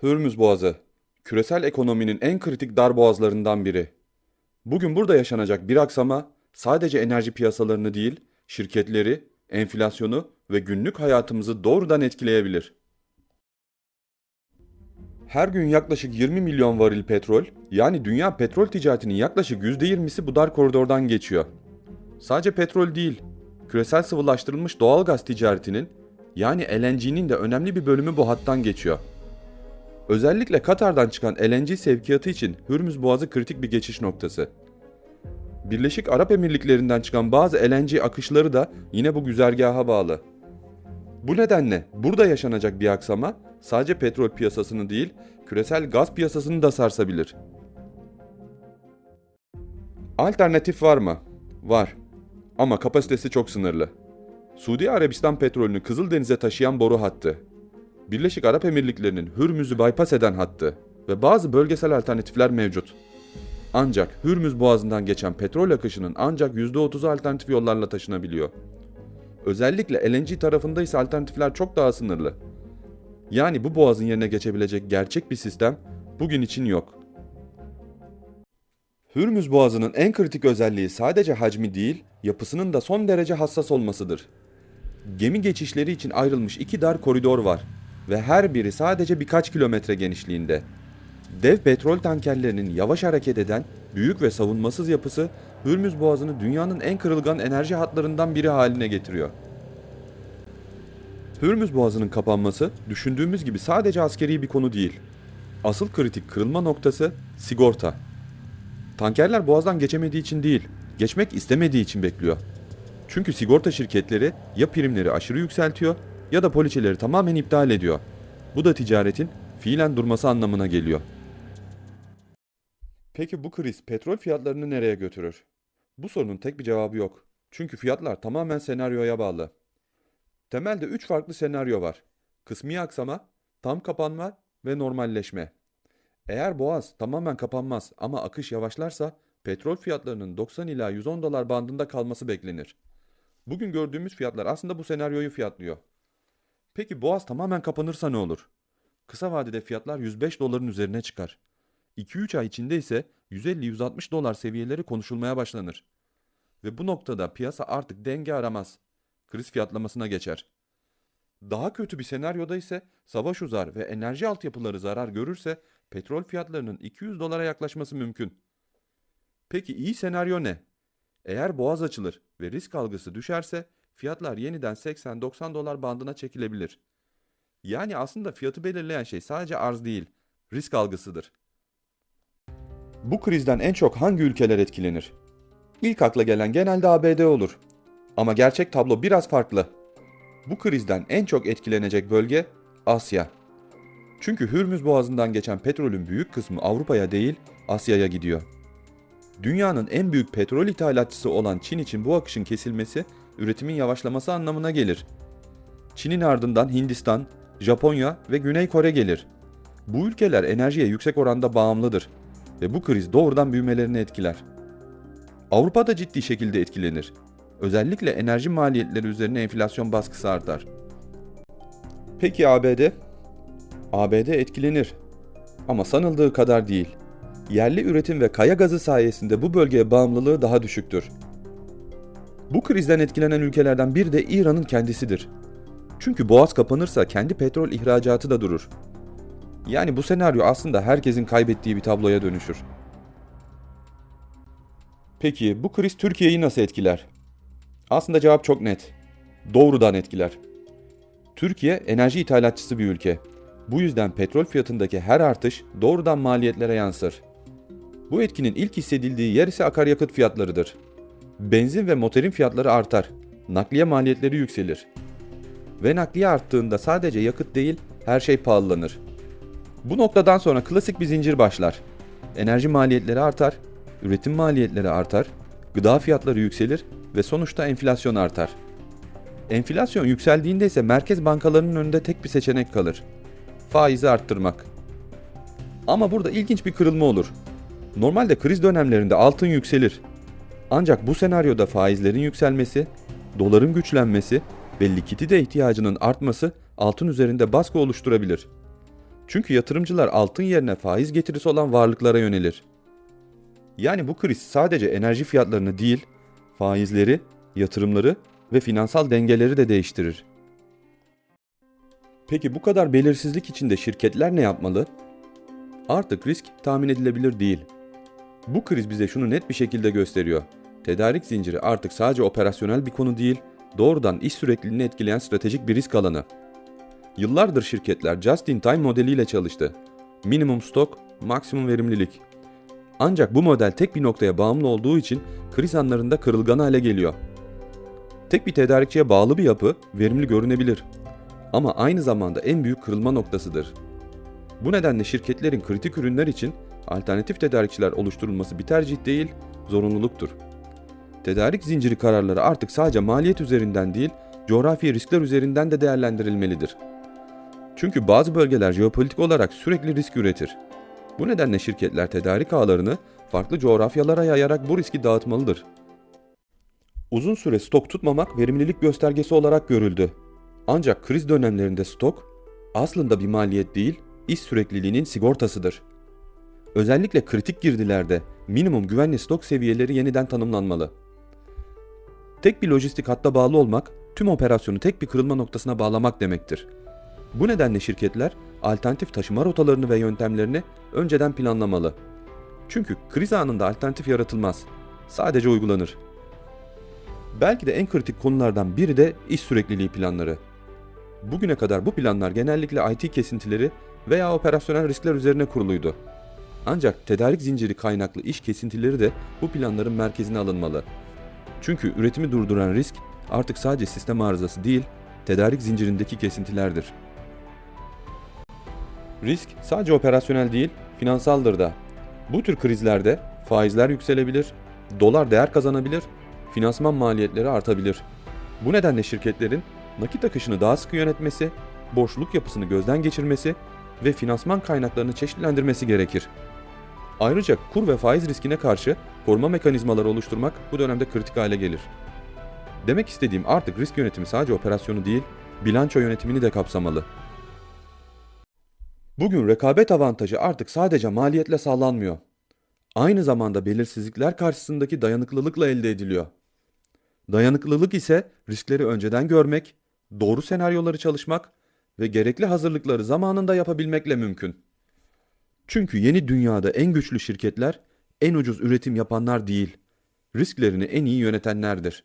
Hürmüz Boğazı, küresel ekonominin en kritik darboğazlarından biri. Bugün burada yaşanacak bir aksama sadece enerji piyasalarını değil, şirketleri, enflasyonu ve günlük hayatımızı doğrudan etkileyebilir. Her gün yaklaşık 20 milyon varil petrol, yani dünya petrol ticaretinin yaklaşık %20'si bu dar koridordan geçiyor. Sadece petrol değil, küresel sıvılaştırılmış doğal gaz ticaretinin, yani LNG'nin de önemli bir bölümü bu hattan geçiyor. Özellikle Katar'dan çıkan LNG sevkiyatı için Hürmüz Boğazı kritik bir geçiş noktası. Birleşik Arap Emirlikleri'nden çıkan bazı LNG akışları da yine bu güzergaha bağlı. Bu nedenle burada yaşanacak bir aksama sadece petrol piyasasını değil, küresel gaz piyasasını da sarsabilir. Alternatif var mı? Var. Ama kapasitesi çok sınırlı. Suudi Arabistan petrolünü Kızıldeniz'e taşıyan boru hattı. Birleşik Arap Emirlikleri'nin Hürmüz'ü bypass eden hattı ve bazı bölgesel alternatifler mevcut. Ancak Hürmüz Boğazı'ndan geçen petrol akışının ancak %30'u alternatif yollarla taşınabiliyor. Özellikle LNG tarafında ise alternatifler çok daha sınırlı. Yani bu boğazın yerine geçebilecek gerçek bir sistem bugün için yok. Hürmüz Boğazı'nın en kritik özelliği sadece hacmi değil, yapısının da son derece hassas olmasıdır. Gemi geçişleri için ayrılmış iki dar koridor var ve her biri sadece birkaç kilometre genişliğinde. Dev petrol tankerlerinin yavaş hareket eden, büyük ve savunmasız yapısı Hürmüz Boğazı'nı dünyanın en kırılgan enerji hatlarından biri haline getiriyor. Hürmüz Boğazı'nın kapanması düşündüğümüz gibi sadece askeri bir konu değil. Asıl kritik kırılma noktası sigorta. Tankerler boğazdan geçemediği için değil, geçmek istemediği için bekliyor. Çünkü sigorta şirketleri ya primleri aşırı yükseltiyor ya da poliçeleri tamamen iptal ediyor. Bu da ticaretin fiilen durması anlamına geliyor. Peki bu kriz petrol fiyatlarını nereye götürür? Bu sorunun tek bir cevabı yok. Çünkü fiyatlar tamamen senaryoya bağlı. Temelde 3 farklı senaryo var. Kısmi aksama, tam kapanma ve normalleşme. Eğer boğaz tamamen kapanmaz ama akış yavaşlarsa petrol fiyatlarının 90 ila 110 dolar bandında kalması beklenir. Bugün gördüğümüz fiyatlar aslında bu senaryoyu fiyatlıyor. Peki boğaz tamamen kapanırsa ne olur? Kısa vadede fiyatlar 105 doların üzerine çıkar. 2-3 ay içinde ise 150-160 dolar seviyeleri konuşulmaya başlanır. Ve bu noktada piyasa artık denge aramaz. Kriz fiyatlamasına geçer. Daha kötü bir senaryoda ise savaş uzar ve enerji altyapıları zarar görürse petrol fiyatlarının 200 dolara yaklaşması mümkün. Peki iyi senaryo ne? Eğer boğaz açılır ve risk algısı düşerse fiyatlar yeniden 80-90 dolar bandına çekilebilir. Yani aslında fiyatı belirleyen şey sadece arz değil, risk algısıdır. Bu krizden en çok hangi ülkeler etkilenir? İlk akla gelen genelde ABD olur. Ama gerçek tablo biraz farklı. Bu krizden en çok etkilenecek bölge Asya. Çünkü Hürmüz Boğazı'ndan geçen petrolün büyük kısmı Avrupa'ya değil, Asya'ya gidiyor. Dünyanın en büyük petrol ithalatçısı olan Çin için bu akışın kesilmesi, üretimin yavaşlaması anlamına gelir. Çin'in ardından Hindistan, Japonya ve Güney Kore gelir. Bu ülkeler enerjiye yüksek oranda bağımlıdır ve bu kriz doğrudan büyümelerini etkiler. Avrupa da ciddi şekilde etkilenir. Özellikle enerji maliyetleri üzerine enflasyon baskısı artar. Peki ABD? ABD etkilenir. Ama sanıldığı kadar değil. Yerli üretim ve kaya gazı sayesinde bu bölgeye bağımlılığı daha düşüktür. Bu krizden etkilenen ülkelerden biri de İran'ın kendisidir. Çünkü boğaz kapanırsa kendi petrol ihracatı da durur. Yani bu senaryo aslında herkesin kaybettiği bir tabloya dönüşür. Peki bu kriz Türkiye'yi nasıl etkiler? Aslında cevap çok net. Doğrudan etkiler. Türkiye enerji ithalatçısı bir ülke. Bu yüzden petrol fiyatındaki her artış doğrudan maliyetlere yansır. Bu etkinin ilk hissedildiği yer ise akaryakıt fiyatlarıdır. Benzin ve motorin fiyatları artar. Nakliye maliyetleri yükselir. Ve nakliye arttığında sadece yakıt değil, her şey pahalanır. Bu noktadan sonra klasik bir zincir başlar. Enerji maliyetleri artar, üretim maliyetleri artar, gıda fiyatları yükselir ve sonuçta enflasyon artar. Enflasyon yükseldiğinde ise merkez bankalarının önünde tek bir seçenek kalır. Faizi arttırmak. Ama burada ilginç bir kırılma olur. Normalde kriz dönemlerinde altın yükselir. Ancak bu senaryoda faizlerin yükselmesi, doların güçlenmesi ve likidite ihtiyacının artması altın üzerinde baskı oluşturabilir. Çünkü yatırımcılar altın yerine faiz getirisi olan varlıklara yönelir. Yani bu kriz sadece enerji fiyatlarını değil, faizleri, yatırımları ve finansal dengeleri de değiştirir. Peki bu kadar belirsizlik içinde şirketler ne yapmalı? Artık risk tahmin edilebilir değil. Bu kriz bize şunu net bir şekilde gösteriyor. Tedarik zinciri artık sadece operasyonel bir konu değil, doğrudan iş sürekliliğini etkileyen stratejik bir risk alanı. Yıllardır şirketler just-in-time modeliyle çalıştı. Minimum stok, maksimum verimlilik. Ancak bu model tek bir noktaya bağımlı olduğu için kriz anlarında kırılgan hale geliyor. Tek bir tedarikçiye bağlı bir yapı verimli görünebilir. Ama aynı zamanda en büyük kırılma noktasıdır. Bu nedenle şirketlerin kritik ürünler için alternatif tedarikçiler oluşturulması bir tercih değil, zorunluluktur. Tedarik zinciri kararları artık sadece maliyet üzerinden değil, coğrafi riskler üzerinden de değerlendirilmelidir. Çünkü bazı bölgeler jeopolitik olarak sürekli risk üretir. Bu nedenle şirketler tedarik ağlarını farklı coğrafyalara yayarak bu riski dağıtmalıdır. Uzun süre stok tutmamak verimlilik göstergesi olarak görüldü. Ancak kriz dönemlerinde stok aslında bir maliyet değil, iş sürekliliğinin sigortasıdır. Özellikle kritik girdilerde minimum güvenli stok seviyeleri yeniden tanımlanmalı. Tek bir lojistik hatta bağlı olmak, tüm operasyonu tek bir kırılma noktasına bağlamak demektir. Bu nedenle şirketler alternatif taşıma rotalarını ve yöntemlerini önceden planlamalı. Çünkü kriz anında alternatif yaratılmaz, sadece uygulanır. Belki de en kritik konulardan biri de iş sürekliliği planları. Bugüne kadar bu planlar genellikle IT kesintileri veya operasyonel riskler üzerine kuruluydu. Ancak tedarik zinciri kaynaklı iş kesintileri de bu planların merkezine alınmalı. Çünkü üretimi durduran risk artık sadece sistem arızası değil, tedarik zincirindeki kesintilerdir. Risk sadece operasyonel değil, finansaldır da. Bu tür krizlerde faizler yükselebilir, dolar değer kazanabilir, finansman maliyetleri artabilir. Bu nedenle şirketlerin nakit akışını daha sıkı yönetmesi, borçluluk yapısını gözden geçirmesi ve finansman kaynaklarını çeşitlendirmesi gerekir. Ayrıca kur ve faiz riskine karşı koruma mekanizmaları oluşturmak bu dönemde kritik hale gelir. Demek istediğim artık risk yönetimi sadece operasyonu değil, bilanço yönetimini de kapsamalı. Bugün rekabet avantajı artık sadece maliyetle sağlanmıyor. Aynı zamanda belirsizlikler karşısındaki dayanıklılıkla elde ediliyor. Dayanıklılık ise riskleri önceden görmek, doğru senaryoları çalışmak ve gerekli hazırlıkları zamanında yapabilmekle mümkün. Çünkü yeni dünyada en güçlü şirketler en ucuz üretim yapanlar değil, risklerini en iyi yönetenlerdir.